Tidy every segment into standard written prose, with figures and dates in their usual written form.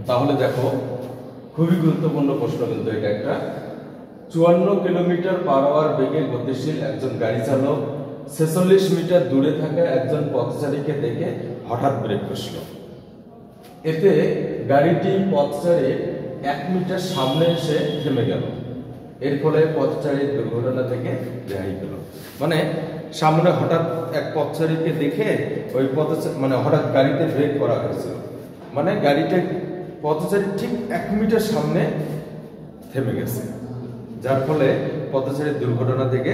তাহলে দেখো খুবই গুরুত্বপূর্ণ প্রশ্ন কিন্তু এটা একটা। 54 কিলোমিটার পার আওয়ার বেগে গতিশীল একজন গাড়ি চালক 46 মিটার দূরে থাকা একজন পথচারীকে দেখে হঠাৎ ব্রেক কষল। এতে গাড়িটি পথচারীর 1 মিটার সামনে এসে থেমে গেল। এর ফলে পথচারীর দুর্ঘটনা থেকে রেহাই পেল। মানে সামনে হঠাৎ এক পথচারীকে দেখে ওই মানে হঠাৎ গাড়িতে ব্রেক করা হয়েছিল, মানে গাড়িটা পথচারী ঠিক 1 মিটার সামনে থেমে গেছে, যার ফলে পথচারীর দুর্ঘটনা থেকে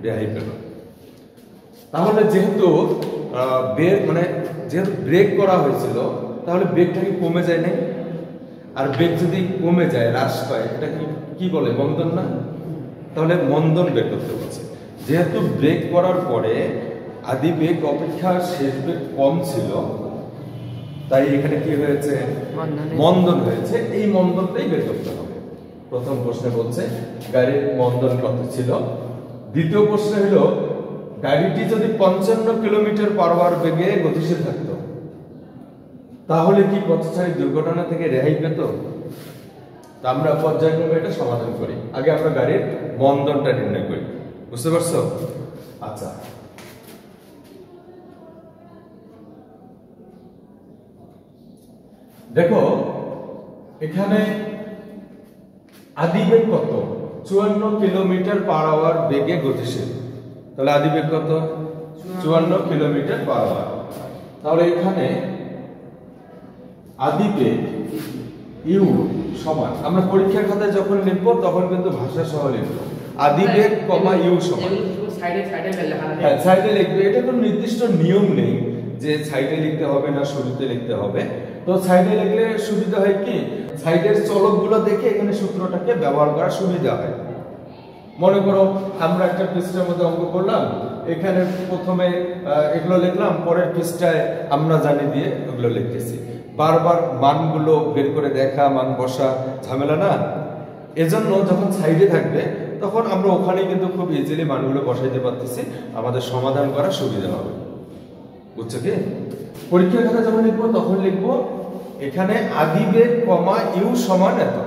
রেহাই পেল। তাহলে যেহেতু যেহেতু ব্রেক করা হয়েছিল, তাহলে ব্রেকটা কি কমে যায় নাই? আর ব্রেক যদি কমে যায়, হ্রাস পায়, এটা কি বলে? মন্দন না? তাহলে মন্দন বের করতে বলছে। যেহেতু ব্রেক করার পরে আদি বেগ অপেক্ষা শেষ বেগ কম ছিল, তাই এখানে কি হয়েছে? মন্দন হয়েছে। এই মন্দনটাই বের করতে হবে। প্রথম প্রশ্নে বলছে গাড়ির মন্দন কত ছিল। দ্বিতীয় প্রশ্ন হলো গাড়িটি যদি 55 কিলোমিটার পার আওয়ার বেগে গতিশীল থাকতো, তাহলে কি পথচারী দুর্ঘটনা থেকে রেহাই পেত? তা আমরা পর্যায়ক্রমে এটা সমাধান করি। আগে আমরা গাড়ির মন্দনটা নির্ণয় করি। বুঝতে পারছো? আচ্ছা, দেখো এখানে আদিবেগ কত? 54 কিলোমিটার পার আওয়ার বেগে গতিশীল। তাহলে আদিবেগ কত? 54 কিলোমিটার পার আওয়ার। তাহলে এখানে আদিবেগ ইউ সমান, আমরা পরীক্ষার খাতায় যখন লিখব তখন কিন্তু ভাষা সহ লিখব। আদিবেগ কমা ইউ সমান সাইডে লিখবে। এটা কোনো নির্দিষ্ট নিয়ম নেই যে সাইডে লিখতে হবে না শুরুতে লিখতে হবে। তো সাইডে লিখলে সুবিধা হয় কি, সাইডের চলকগুলো দেখে এখানে সূত্রটাকে ব্যবহার করা সুবিধা হয়। মনে করো আমরা একটা পৃষ্ঠার মধ্যে অঙ্ক করলাম, এখানে প্রথমে এগুলো লিখলাম, পরের পৃষ্ঠায় আমরা জানি দিয়ে ওগুলো লিখতেছি। বারবার মানগুলো বের করে দেখা, মান বসা ঝামেলা না। এজন্য যখন সাইডে থাকবে তখন আমরা ওখানে কিন্তু খুব ইজিলি মানগুলো বসাইতে পারতেছি, আমাদের সমাধান করা সুবিধা হবে। বুঝছো কি? পরীক্ষার খাতা যখন লিখবো তখন লিখবো এখানে আদিবেগ কমা ইউ সমান এত,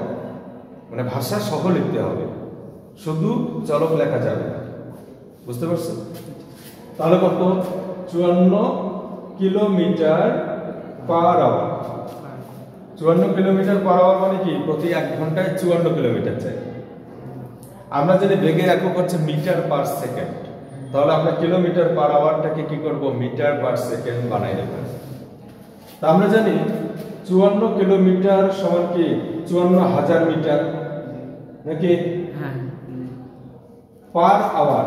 মানে ভাষা সহ লিখতে হবে, শুধু চলক লেখা যাবে না। বুঝতে পারছো? তাহলে কত? 54 kilometre per hour. 54 kilometre per hour মানে কি? প্রতি 1 ঘন্টায় 54 কিলোমিটার চাই। আমরা যদি বেগের একক হচ্ছে মিটার পার সেকেন্ড, তাহলে আমরা কিলোমিটার পার আওয়ারটাকে কি করব? মিটার পার সেকেন্ড বানাই দেব। তা আমরা জানি 54 কিলোমিটার সমান কি 54,000 মিটার নাকি? হ্যাঁ। পার আওয়ার,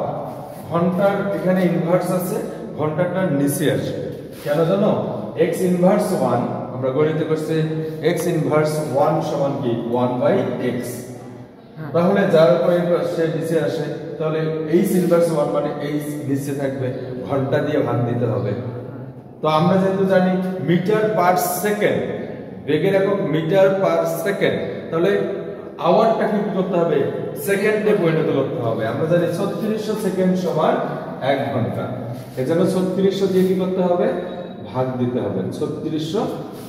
ঘন্টার এখানে ইনভার্স আছে, ঘন্টাটা নিচে আসবে। কেন জানো? x ইনভার্স 1, আমরা গণিতে করছি x ইনভার্স 1 সমান কি 1/x। তাহলে যার উপরে সে নিচে আসে, তাহলে h ইনভার্স 1 মানে h নিচে থাকবে, ঘন্টা দিয়ে ভাগ দিতে হবে। তো আমরা যেহেতু জানি মিটার পার সেকেন্ড, বেগের একক মিটার পার সেকেন্ড, তাহলে আওয়ারটা কি করতে হবে? সেকেন্ডে পরিণত করতে হবে। আমরা জানি 3600 সেকেন্ড সমান 1 ঘন্টা। এজন্য 3600 দিয়ে কি করতে হবে? ভাগ দিতে হবে 3600।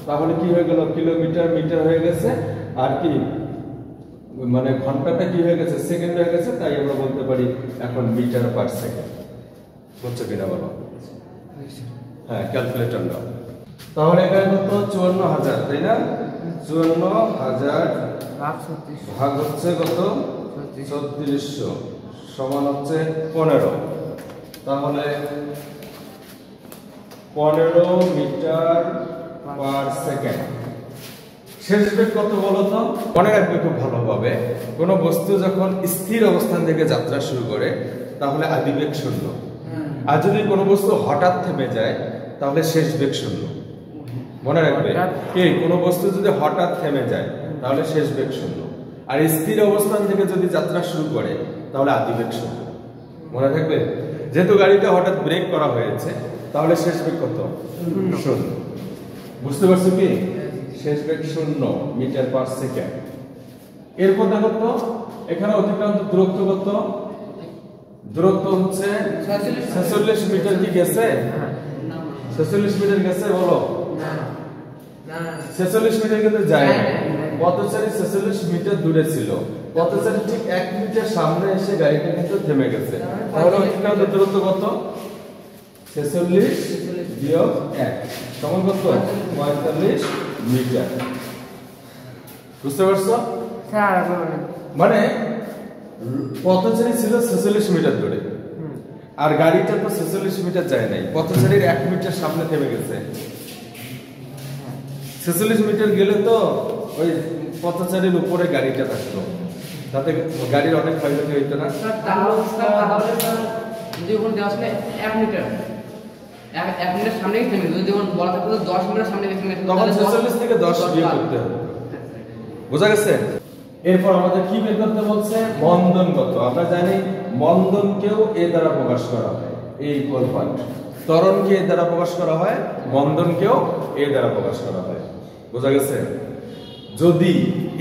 তাহলে কি হয়ে গেল? কিলোমিটার মিটার হয়ে গেছে, আর কি মানে ঘন্টাটা কি হয়ে গেছে? সেকেন্ড হয়ে গেছে। তাই আমরা বলতে পারি এখন মিটার পার সেকেন্ড। বুঝছো কিনা বলো? হ্যাঁ, ক্যালকুলেটর নাও। তাহলে এখানে কত? 54,000, তাই না? 54,000 ভাগ হচ্ছে কত? 3600 সমান হচ্ছে 15। তাহলে 15 মিটার পার সেকেন্ড। শেষ বেগ কত বলো তো? মনে রাখবে খুব ভালোভাবে, কোন বস্তু যখন স্থির অবস্থান থেকে যাত্রা শুরু করে তাহলে আদিবেগ 0, আর যদি কোনো বস্তু হঠাৎ থেমে যায় তাহলে শেষ বেগ 0। মনে রাখবে কি, কোনো বস্তু যদি হঠাৎ থেমে যায় তাহলে শেষ বেগ 0, আর স্থির অবস্থান থেকে যদি যাত্রা শুরু করে তাহলে আদিবেগ 0। মনে থাকবে? যেহেতু গাড়িটা হঠাৎ ব্রেক করা হয়েছে তাহলে শেষ বেগ কত? 0। বুঝতে পারছো কি? শেষ বেগ 0 মিটার পার সেকেন্ড। এরপর দেখো তো এখানে অতিক্রান্ত দূরত্ব কত? দূরত্ব হচ্ছে 46 মিটার। কি গেছে? 46 মিটার গেছে বলো? 46 মিটার কিন্তু যায় না। পথচারী 46 মিটার দূরে ছিল, পথচারী ঠিক 1 মিটার সামনে এসে গাড়িটা কিন্তু থেমে গেছে। তাহলে অতিক্রান্ত দূরত্ব কত? 46 বিয়োগ 1 সমান কত? 45 মিটার। বুঝতে পারছো? মানে পথচারী ছিল 46 মিটার দূরে, আর গাড়িটা তো 46 মিটার যায় নাই, পথচারীর 1 মিটার সামনে থেমে গেছে। 46 মিটার গেলে তো ওই পথচারীর উপরে গাড়িটা থাকতো, তাতে গাড়ির অনেক ক্ষয়ক্ষতি হইতো না। তখন 46 থেকে 10 বিয়োগ করতে হবে। বোঝা গেছে? এরপর আমাদের কি বের করতে বলছে? মন্দন কত। আমরা জানি মন্দনকেও এ দ্বারা প্রকাশ করা হয়, এই ইকুয়াল পয়েন্ট। ত্বরণকে এ দ্বারা প্রকাশ করা হয়, মন্দনকেও এ দ্বারা প্রকাশ করা হয়। বোঝা গেছে? যদি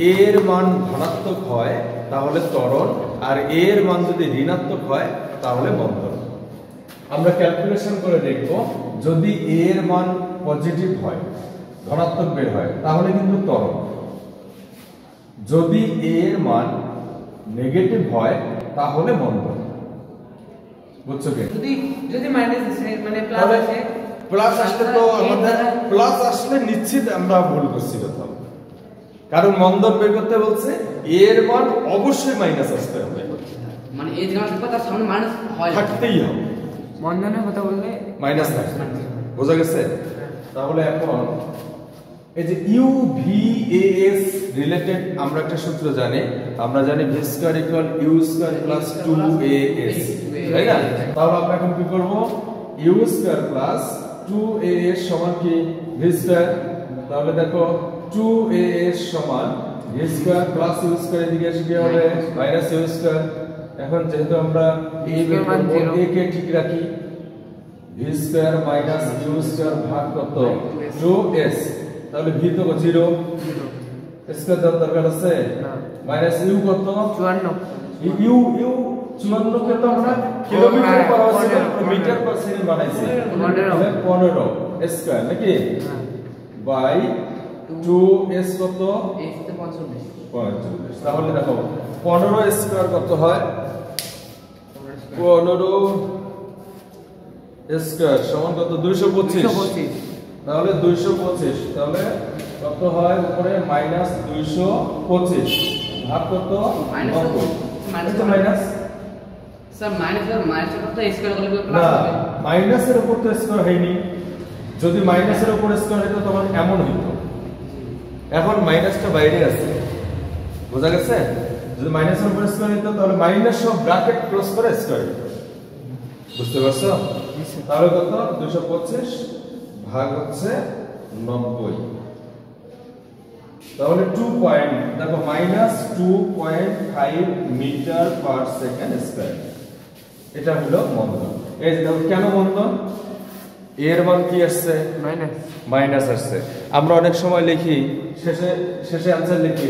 এ এর মান ধনাত্মক হয় তাহলে ত্বরণ, আর এ এর মান যদি ঋণাত্মক হয় তাহলে মন্দন। আমরা ক্যালকুলেশন করে দেখব, যদি এ এর মান পজিটিভ হয়, ধনাত্মক বের হয়, তাহলে কিন্তু ত্বরণ। যদি এ এর মান নেগেটিভ হয় তাহলে মন্দন। বুঝছো কি? যদি মাইনাস আসে মানে প্লাস আসে, প্লাস আসলে তো আমাদের প্লাস আসলে নিশ্চিত আমরা ভুল করছি কোথাও, কারণ মন্দন বের করতে বলছে এ এর মান অবশ্যই মাইনাস আসতে হবে, মানে এই যে কথা তার সামনে মাইনাস হয়, থাকতেই হবে। মন্দনের কথা বললে মাইনাস থাকবে। বোঝা গেছে? তাহলে এখন এই যে u v a s related আমরা একটা সূত্র জানি, আমরা জানি v square equal u square plus 2as, তাই না? তাহলে আমরা এখন কি করব? ইউ স্কয়ার প্লাস 2as সমান কি ভি স্কয়ার। তাহলে দেখো 2as সমান v square plus u square, এদিকে এসে কি হবে? Minus u square. এখন যেহেতু আমরা a কে ঠিক রাখি, v square minus u square ভাগ কত? 2s। তাহলে ভি তো 0, স্কয়ার দেওয়ার দরকার আছে না, মাইনাস ইউ কত? 54। ইউ 54 কে তো আমরা kilometre per metre per second বানাইছি, 15 স্কয়ার নাকি বাই 2s কত? 45। তাহলে দেখো 15 স্কয়ার কত হয়? 15 স্কয়ার সমান কত? 225। তাহলে 225, তাহলে কত হয়? উপরে মাইনাস 225 ভাগ কত? 90। মাইনাস স্যার মাইনাসের কত স্কয়ার করলে প্লাস হবে? মাইনাসের উপর তো স্কয়ার হয়নি, যদি মাইনাসের উপর স্কয়ার হতো তখন এমন হইতো। এখন মাইনাসটা বাইরে আছে, বোঝা গেছে? যদি মাইনাসের উপর স্কয়ার হতো তাহলে মাইনাস সব ব্র্যাকেট ক্লোজ করে স্কয়ার হতো। বুঝতে পারছো? তাহলে কত? 225 ভাগ হচ্ছে 90। তাহলে 2 পয়েন্ট, দেখো minus 2.5 metre per second square. এটা হলো মন্দন। এই যে দেখো কেন মন্দন? এর মান কি আসছে? মাইনাস আসছে। আমরা অনেক সময় লিখি শেষে অ্যানসার লিখি,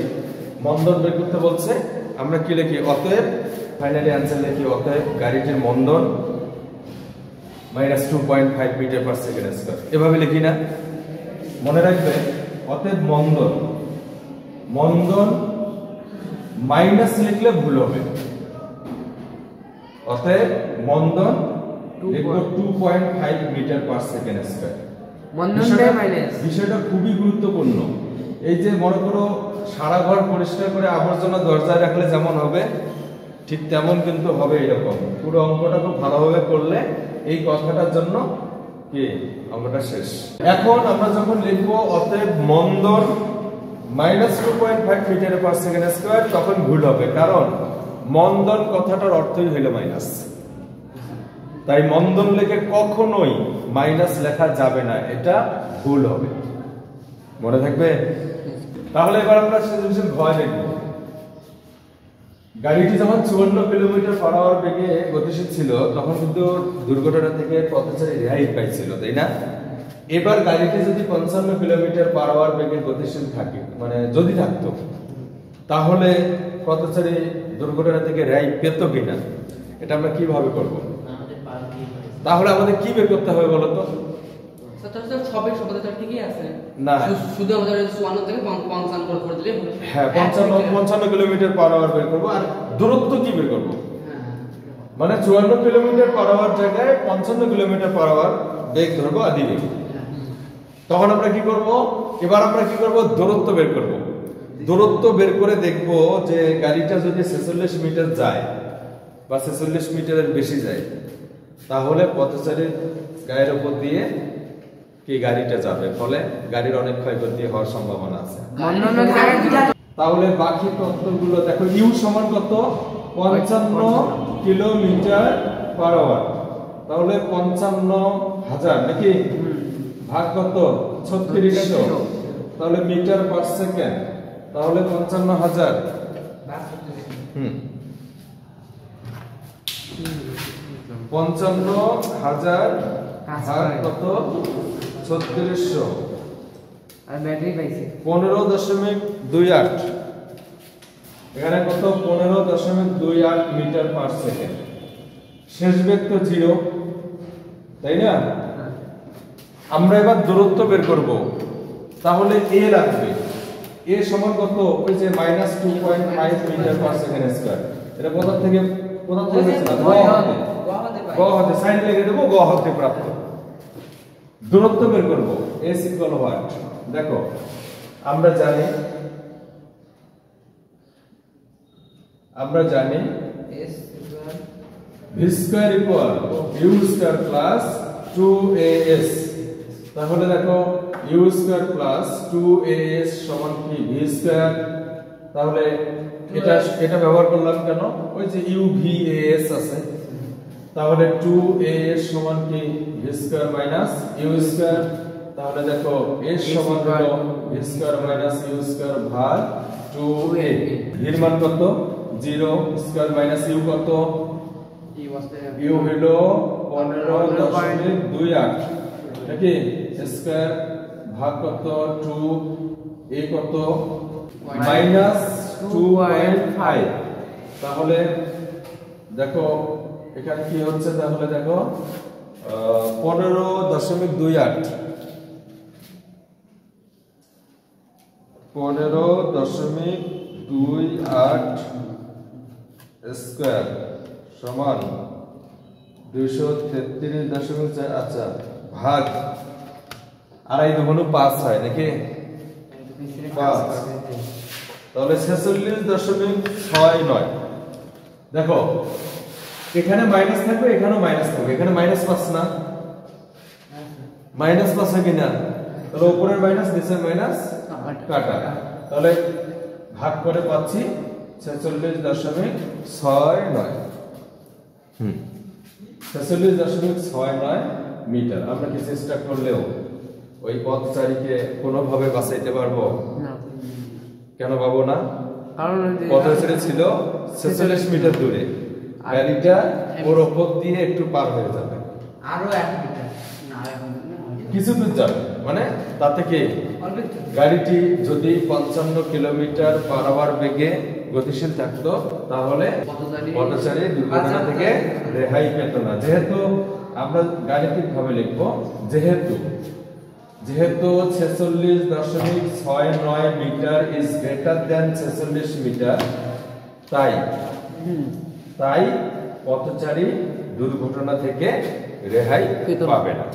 মন্দন বের করতে বলছে, আমরা কি লিখি? অতএব, ফাইনালি অ্যানসার লিখি অতএব গাড়িটির মন্দন minus 2.5 metre per second square. এভাবে লিখি না? মনে রাখবে, অতএব মন্দন মাইনাস লিখলে ভুল হবে। অতএব মন্দন লিখবো 2.5 মিটার পার সেকেন্ড স্কয়ার। মন্দনটা মাইনাস, বিষয়টা খুবই গুরুত্বপূর্ণ। এই যে মনে করো সারা ঘর পরিষ্কার করে আবর্জনা দরজায় রাখলে যেমন হবে, ঠিক তেমন কিন্তু হবে এরকম। পুরো অঙ্কটা খুব ভালোভাবে করলে এই কথাটার জন্য কি অঙ্কটা শেষ। এখন আমরা যখন লিখবো অতএব মন্দন minus 2.5 metre per second square, তখন ভুল হবে, কারণ মন্দন কথাটার অর্থই হলো মাইনাস। তাই মন্দন লিখে কখনোই মাইনাস লেখা যাবে না, এটা ভুল হবে, মনে থাকবে? তাহলে এবার আমরা সিচুয়েশন ঘ দেখব। গাড়িটি যখন 54 কিলোমিটার পার আওয়ার বেগে গতিশীল ছিল তখন কিন্তু দুর্ঘটনা থেকে পথচারী রেহাই পাইছিল, তাই না? এবার গাড়িটি যদি 55 কিলোমিটার পার আওয়ার বেগে গতিশীল থাকে, মানে যদি থাকতো, তাহলে পথচারী দুর্ঘটনা থেকে রেহাই পেত কিনা, এটা আমরা কিভাবে করব? তাহলে আমাদের কি বের করতে হবে বলো তো? সবই সবাই ঠিকই কি আছে না শুধু আমাদের 54 থেকে 55 করে দিলে হ্যাঁ 55 কিলোমিটার পার আওয়ার বের করব আর দূরত্ব কি বের করব মানে 54 কিলোমিটার পার আওয়ার জায়গায় 55 কিলোমিটার পার আওয়ার বেগ ধরবো আদি বেগ তখন আমরা কি করব এবার আমরা কি করব দূরত্ব বের করব দূরত্ব বের করে দেখব যে গাড়িটা যদি 46 মিটার যায় বা 46 মিটারের বেশি যায় তাহলে পথচারীর গায়ের উপর দিয়ে কি গাড়িটা যাবে ফলে গাড়ির অনেক ক্ষয়ক্ষতি হওয়ার সম্ভাবনা আছে তাহলে বাকি তথ্যগুলো দেখো ইউ সমান কত 55 কিলোমিটার পার আওয়ার তাহলে 55,000 নাকি ভাগ কত 3600 তাহলে মিটার পার সেকেন্ড তাহলে 55,000 55,000 ভাগ কত 3600 আর ব্যাটারি পাইছে 15.28 এখানে কত 15.28 মিটার পার সেকেন্ড শেষ বেগ তো 0 তাই না আমরা এবার দূরত্ব বের করব তাহলে a লাগবে a সমান কত ওই যে -2.5 মিটার পার সেকেন্ড স্কয়ার এটা কোথা থেকে গ হতে সাইন লিখে দেব গ হতে প্রাপ্ত দূরত্ব বের করব a ইকুয়াল হোয়াট দেখো আমরা জানি v square equal u square plus 2as তাহলে দেখো u স্কয়ার প্লাস 2as সমান কি v স্কয়ার তাহলে এটা ব্যবহার করলাম কেন ওই যে uvas আছে তাহলে 2as সমান কি v square minus u square তাহলে দেখো a সমান হলো v square minus u square ভাগ 2a এর মান কত 0 স্কয়ার মাইনাস u কত u হলো 15.28 নাকি স্কয়ার ভাগ কত 2 a কত -2.5 তাহলে দেখো এখানে কি হচ্ছে তাহলে দেখো 15.28 স্কয়ার সমান 233.4 আচ্ছা ভাগ আড়াই দুগুণ 5 হয় নাকি 5 তাহলে 46.69 দেখো এখানে মাইনাস থাকবে এখানেও মাইনাস থাকবে এখানে -5 না -5 হয় কিনা তাহলে উপরের মাইনাস নিচের মাইনাস কাটা তাহলে ভাগ করে পাচ্ছি 46.69 46.69 মিটার আমরা কি চেষ্টা করলেও ওই পথচারীকে কোনোভাবে বাঁচাইতে পারবো না কেন পাবো না কারণ পথচারী ছিল 46 মিটার দূরে গাড়িটা ওর উপর দিয়ে একটু পার হয়ে যাবে আরো 1 মিটার না কিছু দূর যাবে মানে তাতে কি গাড়িটি যদি 55 কিলোমিটার পার আওয়ার বেগে গতিশীল থাকতো তাহলে পথচারী দুর্ঘটনা থেকে রেহাই পেত না যেহেতু আমরা গাণিতিক ভাবে লিখব যেহেতু 46.69 metre is greater than 46 metre তাই পথচারী দুর্ঘটনা থেকে রেহাই পাবে না।